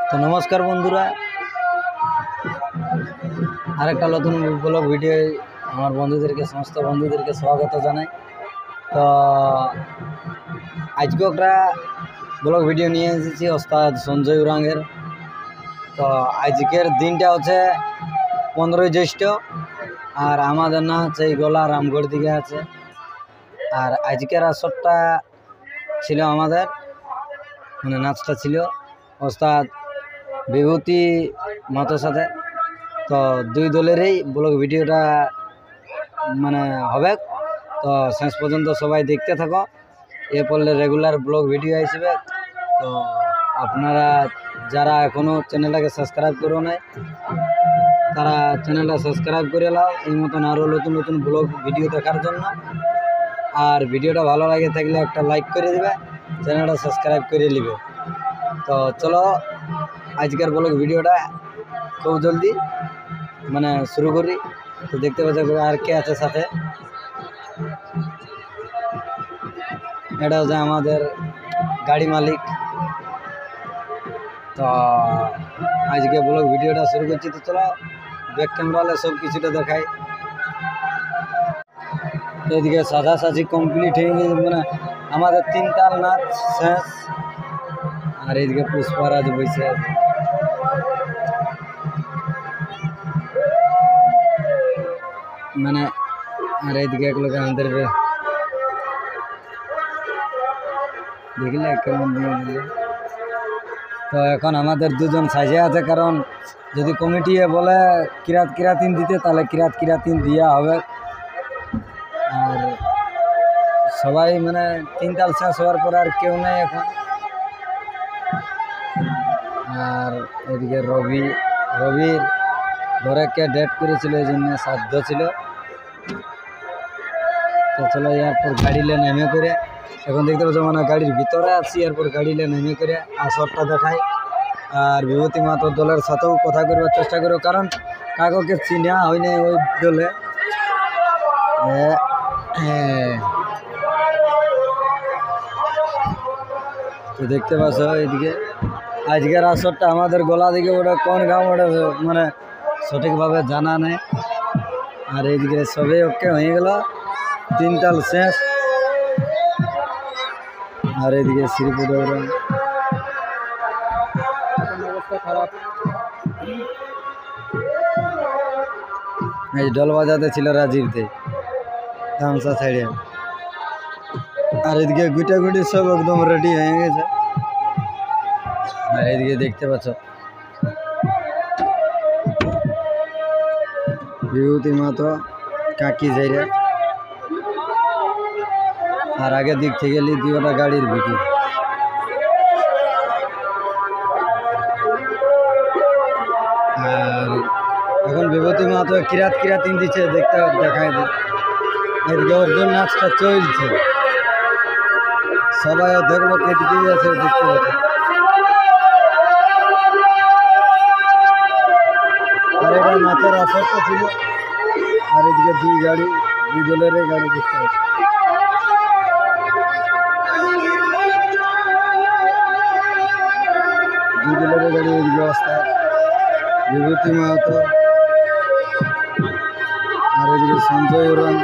তো নমস্কার বন্ধুরা, আরেকটা নতুন ব্লগ ভিডিও আমার সমস্ত বন্ধুদেরকে স্বাগত জানাই। তো আজকে একটা ব্লগ ভিডিও নিয়ে এসেছি ওস্তাদ সঞ্জয় উরাংয়ের। তো আজকের দিনটা হচ্ছে 15ই জ্যৈষ্ঠ, আর আমাদের নাচ এই গোলা রামগড় দিকে আছে। আর আজকের আসরটা ছিল আমাদের, মানে নাচটা ছিল ওস্তাদ বিভূতি মাতোর সাথে। তো দুই দলেরই ব্লগ ভিডিওটা মানে হবে, তো শেষ পর্যন্ত সবাই দেখতে থাকো। এ পড়লে রেগুলার ব্লগ ভিডিও আসবে। তো আপনারা যারা এখনও চ্যানেলটাকে সাবস্ক্রাইব করো নাই, তারা চ্যানেলটা সাবস্ক্রাইব করে নাও এই মতন আরও নতুন নতুন ব্লগ ভিডিও দেখার জন্য। আর ভিডিওটা ভালো লাগে থাকলে একটা লাইক করে দেবে, চ্যানেলটা সাবস্ক্রাইব করে নেবে। তো চলো আজকের ব্লগ ভিডিওটা খুব জলদি মানে শুরু করি। তো দেখতে পাচ্ছ আর কে আছে সাথে, এটা হচ্ছে আমাদের গাড়ি মালিক। তো আজকে ব্লগ ভিডিওটা শুরু করছি। তো চলো ব্যাক ক্যামেরালে সব কিছুটা দেখাই। তো এদিকে সাজাসাজি কমপ্লিট হয়ে গেছে, মানে আমাদের 3 তাল নাচ শেষ। আর এদিকে পুষ্পারাজ বসে আছে। মানে আর এইদিকে এক লোক আমাদের দেখলে কেমন দিয়ে দিলে। তো এখন আমাদের দুজন সাজে আছে, কারণ যদি কমিটি বলে কিরাতিন দিতে, তাহলে কিরাতিন দেওয়া হবে। আর সবাই মানে 3 তাল শেষ হওয়ার পর আর কেউ নেই এখন। আর এদিকে রবির ঘরে কে ডেট করেছিল, এই জন্য সাধ্য ছিল। তো চলো এরপর গাড়িলে নেমে করে, এখন দেখতে পাচ্ছ মানে গাড়ির ভিতরে আছি, এরপর গাড়িলে নেমে করে আসরটা দেখাই। আর বিভূতি মাতোর দলের সাথেও কথা করবার চেষ্টা করো, কারণ কাউকে চিনা হয় নাই ওই দলে। তো দেখতে পাচ্ছ এইদিকে আজকের আসরটা আমাদের গোলা দিকে, ওটা কোন গাঁও ওটা মানে সঠিকভাবে জানা নেই। আর এইদিকে সবে ওকে হয়ে গেল 3 তাল শেষ। আর এইদিকে শ্রীপুর অবস্থা খারাপ, এই ঢোল বাজাতে ছিল রাজীবতে তামসা ছাড়িয়ে। আর এদিকে গুটাগুটি সব একদম রেডি হয়ে গেছে। আর এদিকে দেখতে পাচ্ছ বিভূতি মাতো কাকি যাইরা। আর আগে দিক থেকে গেলি 2টা গাড়ির ভিটি। আর এখন বিভূতি মাতো কিরাতিন দিচ্ছে, দেখায় দিই। এদিকে অর্জুন নাচটা চলছে, সবাই দেখলো কেদিকে আছে দেখতে পাচ্ছে। আর এটা নাচের আসরটা ছিল। আর এদিকে দুই দলের গাড়ি দেখতে পাচ্ছে। দুই দলের গাড়ি এদিকে অবস্থা বিভূতি মাহাতো, আর এদিকে সঞ্জয় উরাং।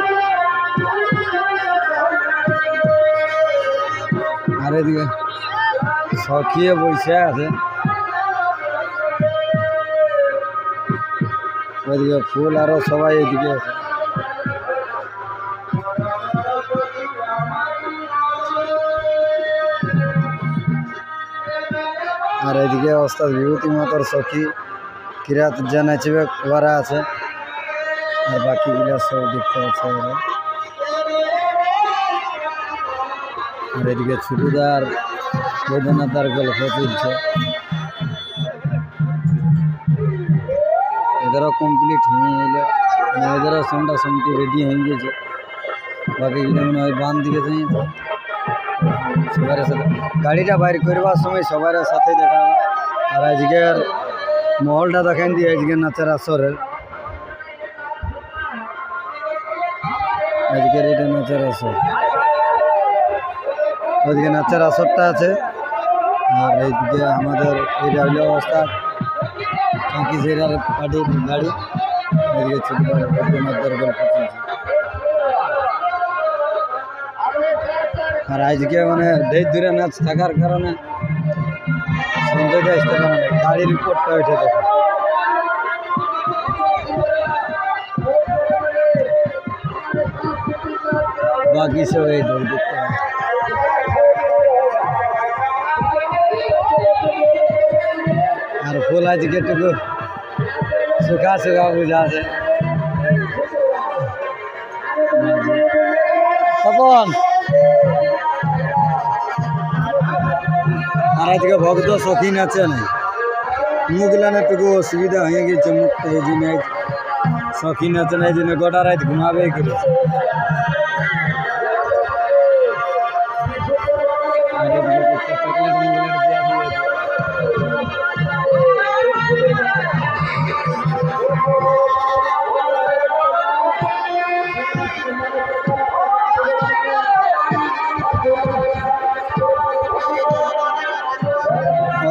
আর এদিকে সখিয়ে বসে আছে। ওইদিকে ফুল আরো সবাই এদিকে আছে। আর এদিকে ওস্তাদ বিভূতি মাতোর সখী কিরাত যা নাচবে ওরা আছে। আর বাকিগুলা সব দেখতে পাচ্ছে। আর এদিকে ছোটদার বৈদ্যনাথার গল্প চলছে। এদেরও কমপ্লিট হয়ে গেল, এদেরও সন্ধ্যা সন্ধ্যি রেডি হয়ে গেছে। বাকিগুলো মনে হয় বান দিকে যাই। সবার সাথে গাড়িটা বাইর করবার সময় সবার সাথে দেখা হবে। আর আজকের মহলটা দেখেন দিয়ে আজকের নাচের আসরের, আজকের এটা নাচের আসর। ওইদিকে নাচের আসরটা আছে, আর এইদিকে আমাদের এই হইল অবস্থা কাঁকি জেলার পার্টির গাড়ি, এদিকে ছোটনাথ দরবার পৌঁছেছে। আর আজকে মানে ঢের দূরে ম্যাচ থাকার কারণে সঞ্জয়টা আসতে পারে না, গাড়ির উপরটা উঠে দেখে। বাকি সব এই দৌড় দেখতে হবে। আর ফুল আজকে টুকু শুকা শুকা বুঝা আছে। তপন আর আজকে ভক্ত শৌখিন আছে না, মুখলানে টুকু অসুবিধা হয়ে গেছে, মুখটা এই জন্য শৌখিন আছে না, এই জন্য গোটা রাত ঘুমাবে করেছে।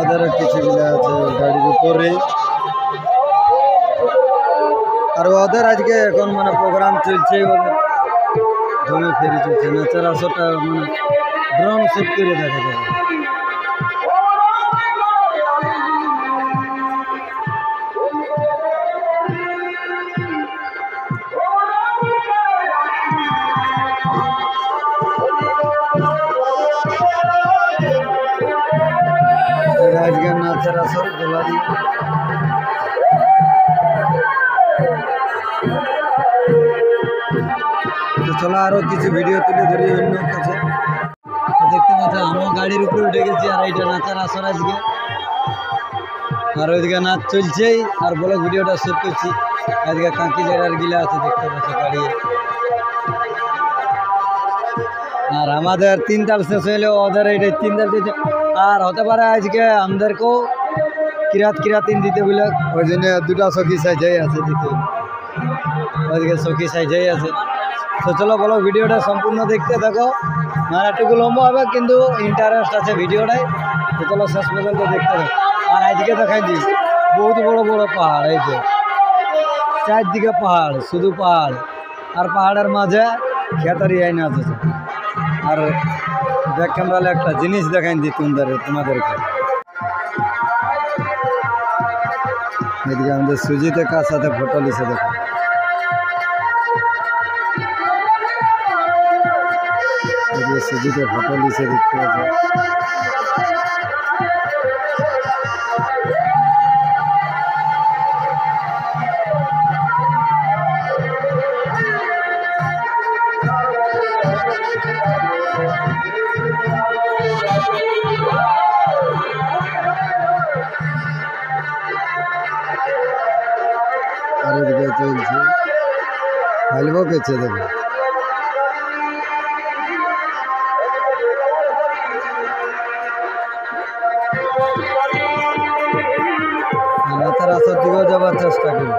ওদের কিছু গুলা আছে গাড়ির উপরে, আর ওদের আজকে এখন মানে প্রোগ্রাম চলছে, ওদের ঘুমে ফেরি চলছে, নাচের আসরটা মানে ড্রোন শুট করে দেখা যাবে। আজকে নাচের আসর গোলা দিয়ে তো চলো আরো কিছু ভিডিও তুলে ধরি অন্য কাছে। দেখতে পাচ্ছ আমার গাড়ির উপরে উঠে গেছি, আর এইটা নাচের আসর আজকে, আর ওইদিকে নাচ চলছেই, আর বলো ভিডিওটা শুট করছি। আজকে কাঁকি জেলার গিলা আছে দেখতে পাচ্ছ গাড়ি। আর আমাদের 3 তাল শেষ হইলে ওদের এইটা 3 তাল দিতে, আর হতে পারে আজকে আমাদেরকেও কিরাতিন দিতে বলে, ওই জন্য 2টা সখী সাইজাই আছে দিতে, ওইদিকে সখী সাইজাই আছে। তো চলো বলো ভিডিওটা সম্পূর্ণ দেখতে থাকো, মানে একটু লম্বা হবে কিন্তু ইন্টারেস্ট আছে ভিডিওটাই। তো চলো শেষ পর্যন্ত দেখতে থাকো। আর আজকে দেখাইছি বহুত বড় বড় পাহাড়, এই যে চারদিকে পাহাড়, শুধু পাহাড়, আর পাহাড়ের মাঝে খেতারি আইনা আছে। আর ব্যাক ক্যামেরালে একটা জিনিস দেখাই দিই তোমাদেরকে। এদিকে আমাদের সুজিতে কার সাথে ফটো লিখে দেখো, এদিকে সুজিতে ফটো লিখে দেখতে পাবে। আর এদিকে চলছে হালবো পেছে দেখো। রাতের আসর দিকেও যাবার চেষ্টা করি।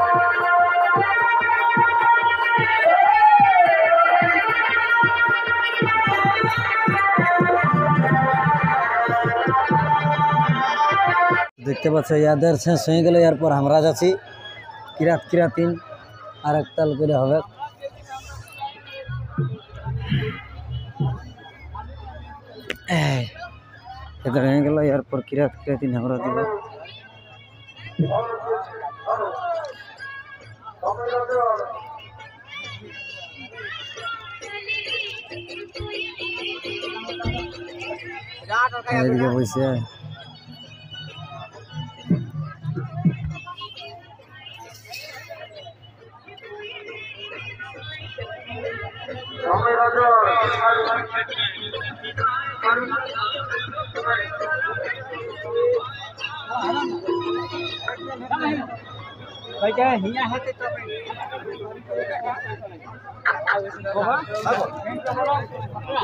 দেখতে পাচ্ছ ইয়াদের শেষ হয়ে গেলে, এরপর আমরা যাচ্ছি কিরাতিন, আর এক তাল করে হবে। এটা হয়ে গেল, এরপর কিরাতিন আমরা দিব। এদিকে বসে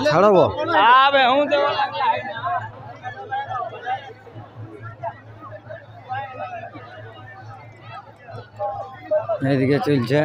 ছাড়াবো এইদিকে চলছে।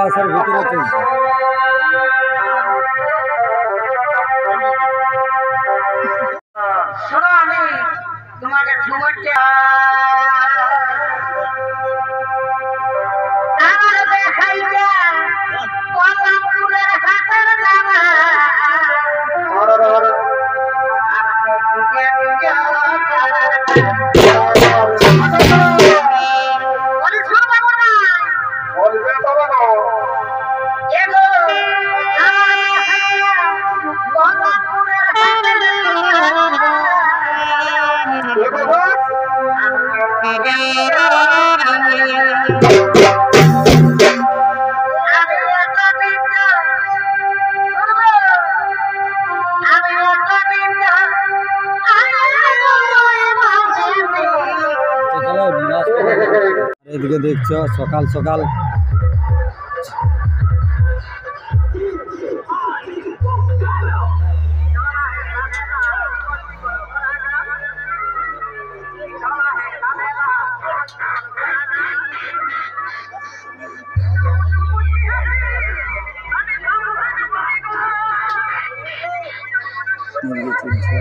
আসার ভিতরে চলছে। শোনো, আমি তোমাকে ঝুমুরটা আমার দেখাইয়া কলাপুরের হাতের নামা এদিকে দেখছো সকাল সকাল চলছে।